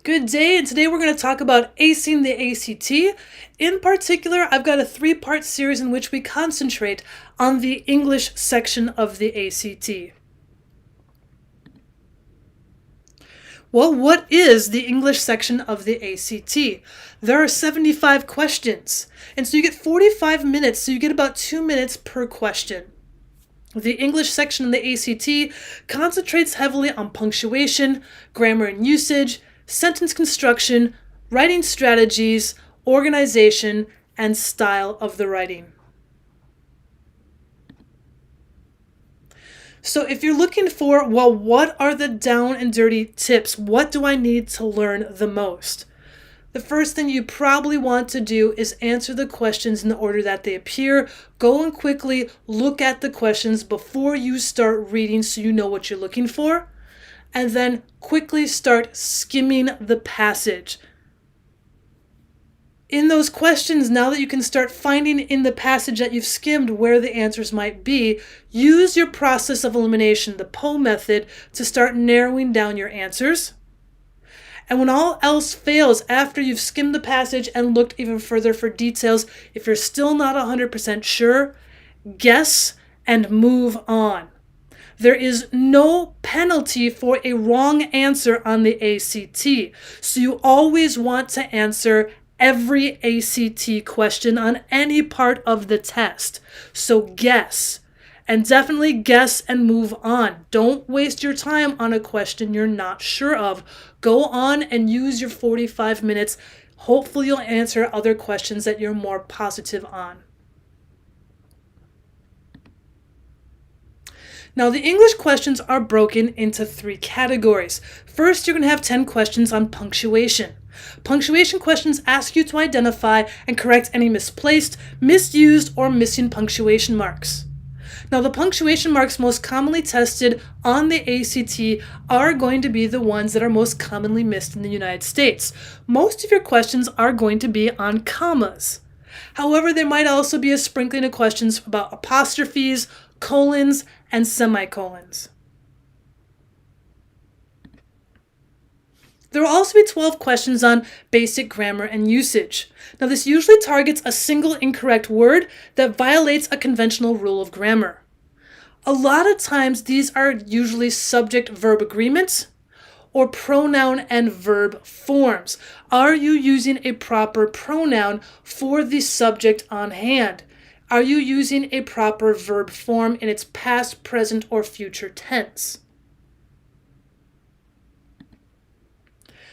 Good day, and today we're going to talk about acing the ACT. In particular, I've got a three-part series in which we concentrate on the English section of the ACT. Well, what is the English section of the ACT? There are 75 questions, and so you get 45 minutes, so you get about 2 minutes per question. The English section of the ACT concentrates heavily on punctuation, grammar and usage, sentence construction, writing strategies, organization, and style of the writing. So if you're looking for, well, what are the down and dirty tips? What do I need to learn the most? The first thing you probably want to do is answer the questions in the order that they appear. Go and quickly look at the questions before you start reading so you know what you're looking for. And then quickly start skimming the passage. In those questions, now that you can start finding in the passage that you've skimmed where the answers might be, use your process of elimination, the Poe method, to start narrowing down your answers. And when all else fails, after you've skimmed the passage and looked even further for details, if you're still not 100% sure, guess and move on. There is no penalty for a wrong answer on the ACT, so you always want to answer every ACT question on any part of the test. So guess. And definitely guess and move on. Don't waste your time on a question you're not sure of. Go on and use your 45 minutes. Hopefully you'll answer other questions that you're more positive on. Now, the English questions are broken into 3 categories. First, you're going to have 10 questions on punctuation. Punctuation questions ask you to identify and correct any misplaced, misused, or missing punctuation marks. Now, the punctuation marks most commonly tested on the ACT are going to be the ones that are most commonly missed in the United States. Most of your questions are going to be on commas. However, there might also be a sprinkling of questions about apostrophes, colons, and semicolons. There will also be 12 questions on basic grammar and usage. Now, this usually targets a single incorrect word that violates a conventional rule of grammar. A lot of times, these are usually subject-verb agreements or pronoun and verb forms. Are you using a proper pronoun for the subject on hand? Are you using a proper verb form in its past, present, or future tense?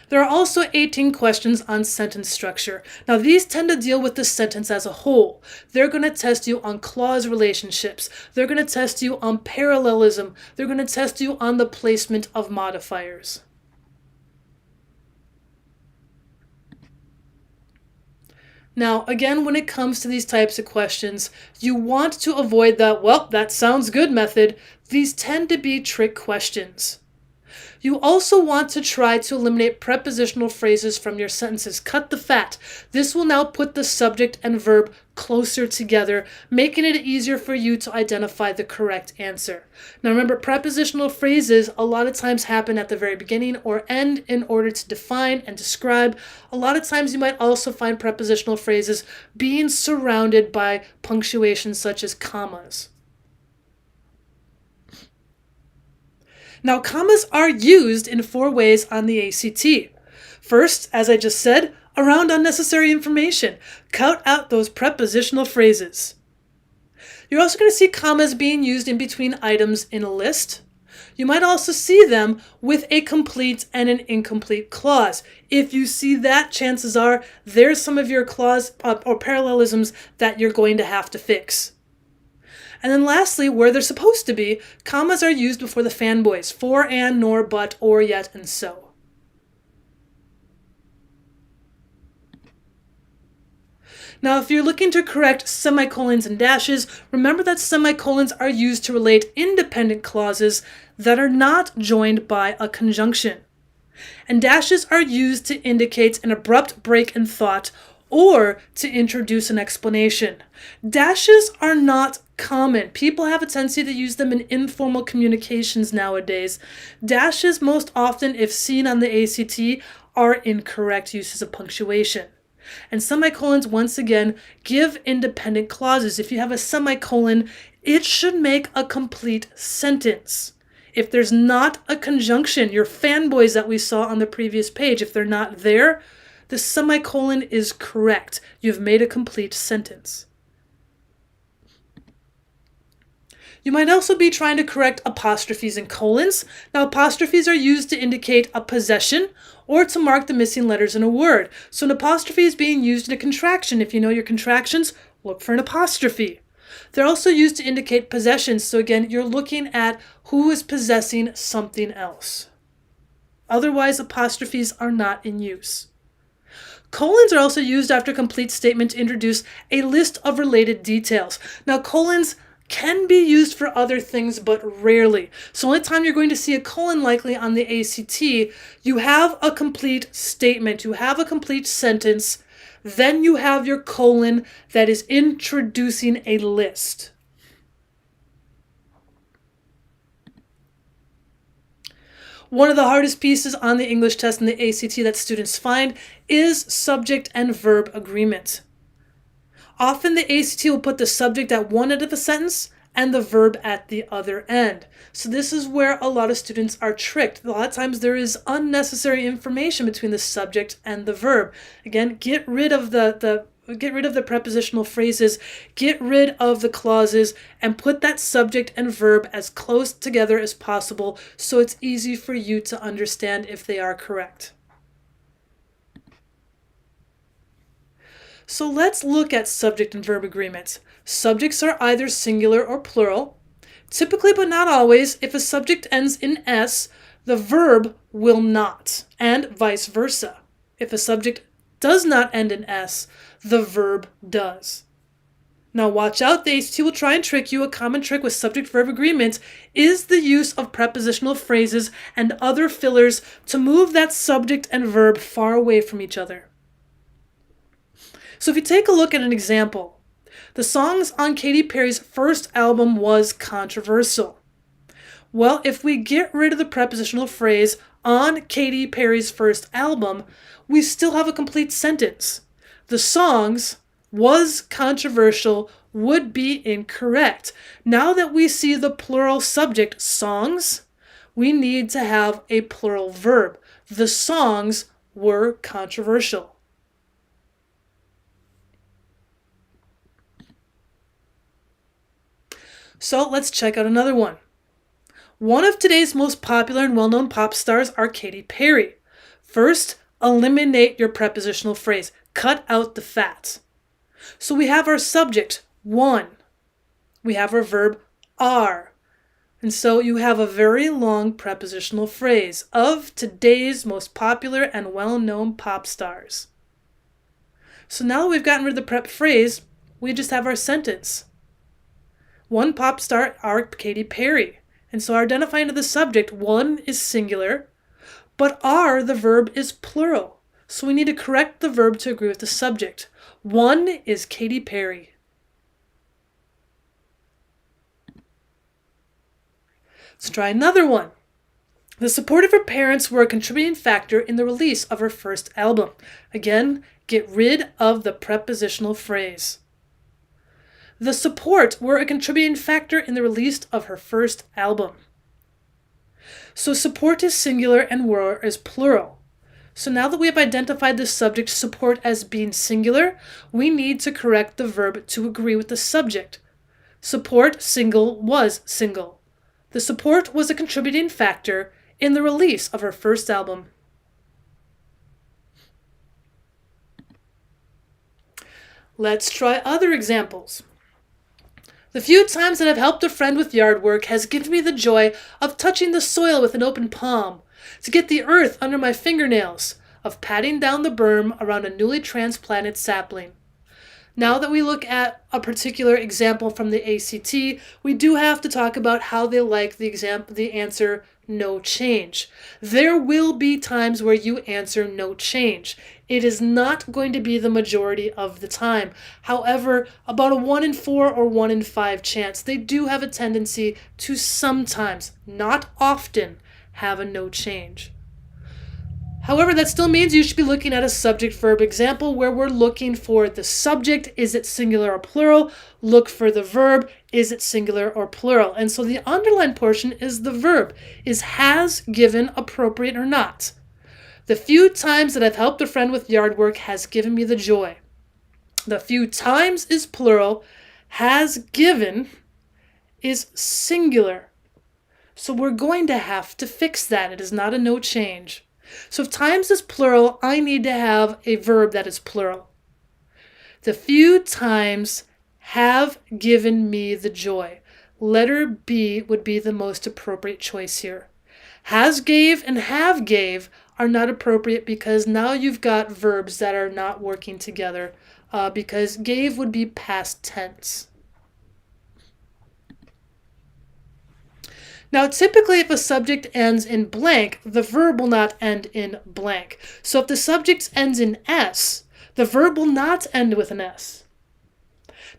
There are also 18 questions on sentence structure. Now, these tend to deal with the sentence as a whole. They're going to test you on clause relationships. They're going to test you on parallelism. They're going to test you on the placement of modifiers. Now, again, when it comes to these types of questions, you want to avoid the, well, that sounds good method. These tend to be trick questions. You also want to try to eliminate prepositional phrases from your sentences. Cut the fat. This will now put the subject and verb closer together, making it easier for you to identify the correct answer. Now remember, prepositional phrases a lot of times happen at the very beginning or end in order to define and describe. A lot of times you might also find prepositional phrases being surrounded by punctuation such as commas. Now, commas are used in 4 ways on the ACT. First, as I just said, around unnecessary information. Cut out those prepositional phrases. You're also going to see commas being used in between items in a list. You might also see them with a complete and an incomplete clause. If you see that, chances are there's some of your clause or parallelisms that you're going to have to fix. And then lastly, where they're supposed to be, commas are used before the fanboys, for, and, nor, but, or, yet, and so. Now, if you're looking to correct semicolons and dashes, remember that semicolons are used to relate independent clauses that are not joined by a conjunction. And dashes are used to indicate an abrupt break in thought or to introduce an explanation. Dashes are not common. People have a tendency to use them in informal communications nowadays. Dashes most often, if seen on the ACT, are incorrect uses of punctuation. And semicolons, once again, give independent clauses. If you have a semicolon, it should make a complete sentence. If there's not a conjunction, your fanboys that we saw on the previous page, if they're not there, the semicolon is correct. You've made a complete sentence. You might also be trying to correct apostrophes and colons. Now, apostrophes are used to indicate a possession or to mark the missing letters in a word. So an apostrophe is being used in a contraction. If you know your contractions, look for an apostrophe. They're also used to indicate possessions. So again, you're looking at who is possessing something else. Otherwise, apostrophes are not in use. Colons are also used after a complete statement to introduce a list of related details. Now, colons can be used for other things, but rarely. So only time you're going to see a colon likely on the ACT, you have a complete statement, you have a complete sentence, then you have your colon that is introducing a list. One of the hardest pieces on the English test and the ACT that students find is subject and verb agreement. Often the ACT will put the subject at one end of the sentence and the verb at the other end. So this is where a lot of students are tricked. A lot of times there is unnecessary information between the subject and the verb. Again, get rid of the prepositional phrases, get rid of the clauses, and put that subject and verb as close together as possible so it's easy for you to understand if they are correct. So let's look at subject and verb agreements. Subjects are either singular or plural. Typically, but not always, if a subject ends in S, the verb will not, and vice versa. If a subject does not end in S, the verb does. Now watch out, the ACT will try and trick you. A common trick with subject-verb agreements is the use of prepositional phrases and other fillers to move that subject and verb far away from each other. So if you take a look at an example, the songs on Katy Perry's first album was controversial. Well, if we get rid of the prepositional phrase on Katy Perry's first album, we still have a complete sentence. The songs was controversial would be incorrect. Now that we see the plural subject, songs, we need to have a plural verb. The songs were controversial. So let's check out another one. One of today's most popular and well-known pop stars are Katy Perry. First, eliminate your prepositional phrase. Cut out the fat. So we have our subject, one. We have our verb, are. And so you have a very long prepositional phrase of today's most popular and well-known pop stars. So now that we've gotten rid of the prep phrase, we just have our sentence. One pop star are Katy Perry. And so our identifying of the subject, one is singular, but are, the verb, is plural. So we need to correct the verb to agree with the subject. One is Katy Perry. Let's try another one. The support of her parents were a contributing factor in the release of her first album. Again, get rid of the prepositional phrase. The support were a contributing factor in the release of her first album. So support is singular and were is plural. So now that we have identified the subject support as being singular, we need to correct the verb to agree with the subject. Support, single, was single. The support was a contributing factor in the release of her first album. Let's try other examples. The few times that I've helped a friend with yard work has given me the joy of touching the soil with an open palm, to get the earth under my fingernails, of patting down the berm around a newly transplanted sapling. Now that we look at a particular example from the ACT, we do have to talk about how they like the answer no change. There will be times where you answer no change. It is not going to be the majority of the time. However, about a 1 in 4 or 1 in 5 chance, they do have a tendency to sometimes, not often, have a no change. However, that still means you should be looking at a subject-verb example where we're looking for the subject, is it singular or plural? Look for the verb, is it singular or plural? And so the underlined portion is the verb, is has given appropriate or not? The few times that I've helped a friend with yard work has given me the joy. The few times is plural, has given is singular. So we're going to have to fix that. It is not a no change. So if times is plural, I need to have a verb that is plural. The few times have given me the joy. Letter B would be the most appropriate choice here. Has gave and have gave are not appropriate because now you've got verbs that are not working together because gave would be past tense. Now, typically, if a subject ends in blank, the verb will not end in blank. So if the subject ends in S, the verb will not end with an S.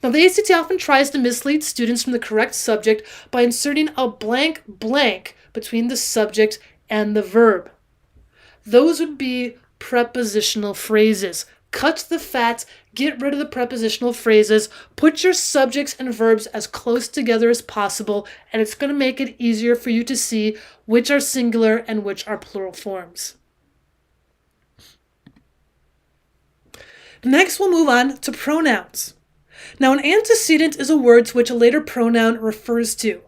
Now, the ACT often tries to mislead students from the correct subject by inserting a blank blank between the subject and the verb. Those would be prepositional phrases. Cut the fat, get rid of the prepositional phrases, put your subjects and verbs as close together as possible, and it's going to make it easier for you to see which are singular and which are plural forms. Next, we'll move on to pronouns. Now, an antecedent is a word to which a later pronoun refers to.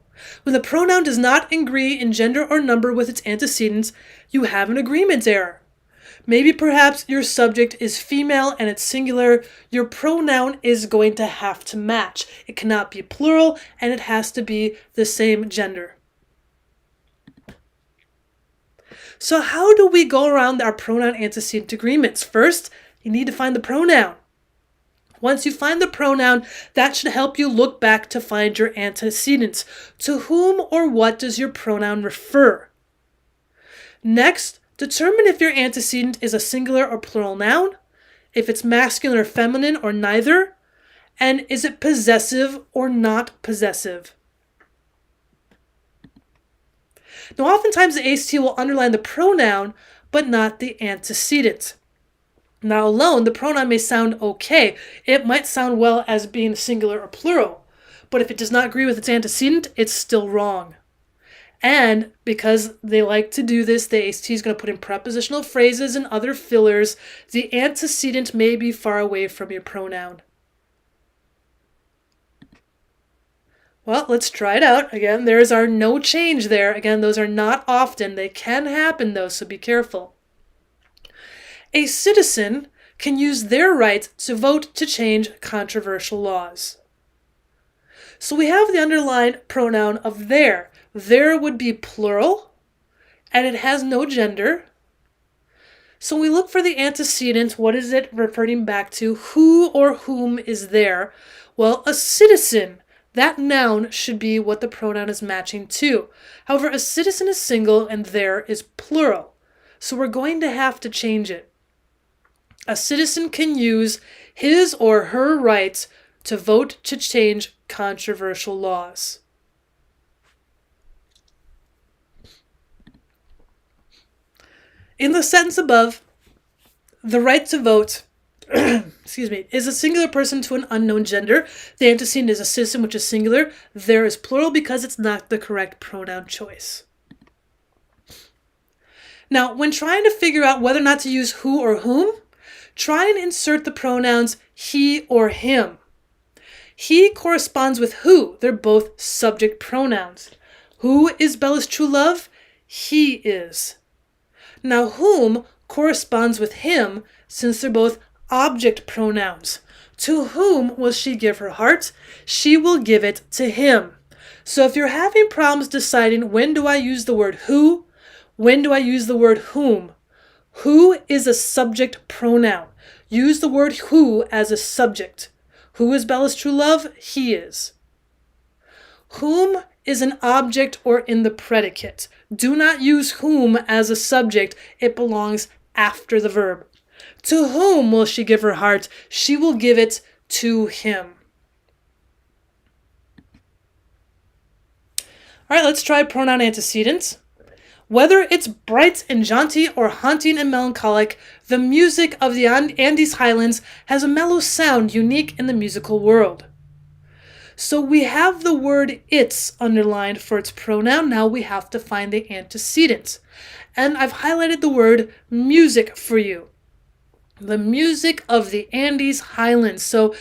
When the pronoun does not agree in gender or number with its antecedents, you have an agreement error. Maybe perhaps your subject is female and it's singular. Your pronoun is going to have to match. It cannot be plural and it has to be the same gender. So how do we go around our pronoun antecedent agreements? First, you need to find the pronoun. Once you find the pronoun, that should help you look back to find your antecedents. To whom or what does your pronoun refer? Next, determine if your antecedent is a singular or plural noun, if it's masculine or feminine or neither, and is it possessive or not possessive. Now, oftentimes the ACT will underline the pronoun, but not the antecedent. Now, alone, the pronoun may sound okay. It might sound well as being singular or plural, but if it does not agree with its antecedent, it's still wrong. And because they like to do this, the ACT is going to put in prepositional phrases and other fillers. The antecedent may be far away from your pronoun. Well, let's try it out. Again, there's our no change there. Again, those are not often. They can happen though, so be careful. A citizen can use their right to vote to change controversial laws. So we have the underlined pronoun of their. There would be plural, and it has no gender. So we look for the antecedent. What is it referring back to? Who or whom is there? Well, a citizen. That noun should be what the pronoun is matching to. However, a citizen is single and there is plural. So we're going to have to change it. A citizen can use his or her rights to vote to change controversial laws. In the sentence above, the right to vote is a singular person to an unknown gender. The antecedent is a citizen, which is singular. There is plural because it's not the correct pronoun choice. Now, when trying to figure out whether or not to use who or whom, try and insert the pronouns he or him. He corresponds with who. They're both subject pronouns. Who is Bella's true love? He is. Now, whom corresponds with him since they're both object pronouns. To whom will she give her heart? She will give it to him. So if you're having problems deciding when do I use the word who, when do I use the word whom, who is a subject pronoun. Use the word who as a subject. Who is Bella's true love? He is. Whom is an object or in the predicate. Do not use whom as a subject. It belongs after the verb. To whom will she give her heart? She will give it to him. All right, let's try pronoun antecedents. Whether it's bright and jaunty or haunting and melancholic, the music of the Andes Highlands has a mellow sound unique in the musical world. So we have the word its underlined for its pronoun. Now we have to find the antecedent. And I've highlighted the word music for you. The music of the Andes Highlands. So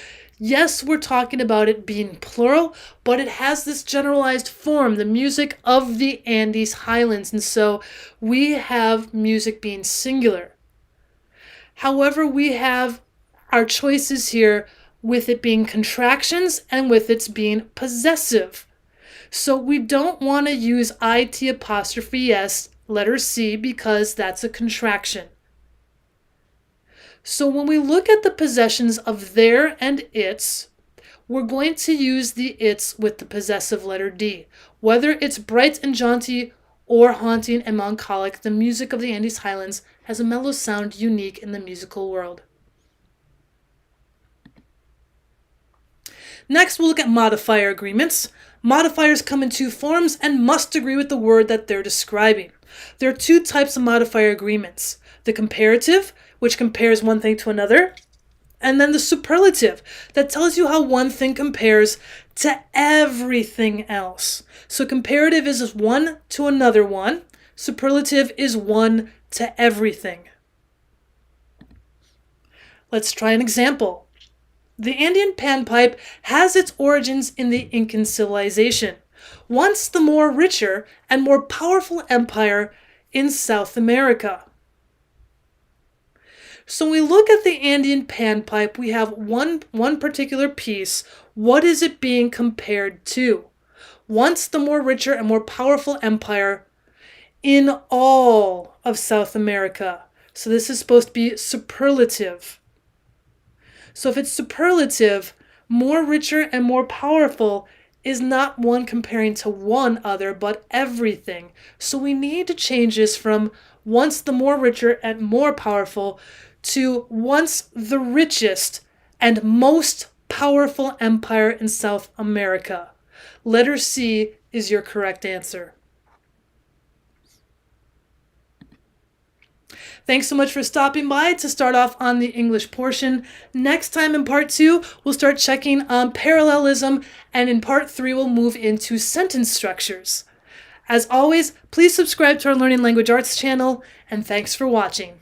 yes, we're talking about it being plural, but it has this generalized form, the music of the Andes Highlands. And so we have music being singular. However, we have our choices here with it being contractions and with it being possessive. So we don't want to use it apostrophe s, letter C, because that's a contraction. So when we look at the possessions of their and its, we're going to use the its with the possessive letter D. Whether it's bright and jaunty or haunting and melancholic, the music of the Andes Highlands has a mellow sound unique in the musical world. Next, we'll look at modifier agreements. Modifiers come in two forms and must agree with the word that they're describing. There are two types of modifier agreements. The comparative, which compares one thing to another, and then the superlative, that tells you how one thing compares to everything else. So comparative is one to another one. Superlative is one to everything. Let's try an example. The Andean panpipe has its origins in the Incan civilization, once the more richer and more powerful empire in South America. So when we look at the Andean panpipe, we have one particular piece. What is it being compared to? Once the more richer and more powerful empire in all of South America. So this is supposed to be superlative. So if it's superlative, more richer and more powerful is not one comparing to one other, but everything. So we need to change this from once the more richer and more powerful to once the richest and most powerful empire in South America. Letter C is your correct answer. Thanks so much for stopping by to start off on the English portion. Next time in part 2, we'll start checking on parallelism, and in part 3, we'll move into sentence structures. As always, please subscribe to our Learning Language Arts channel, and thanks for watching.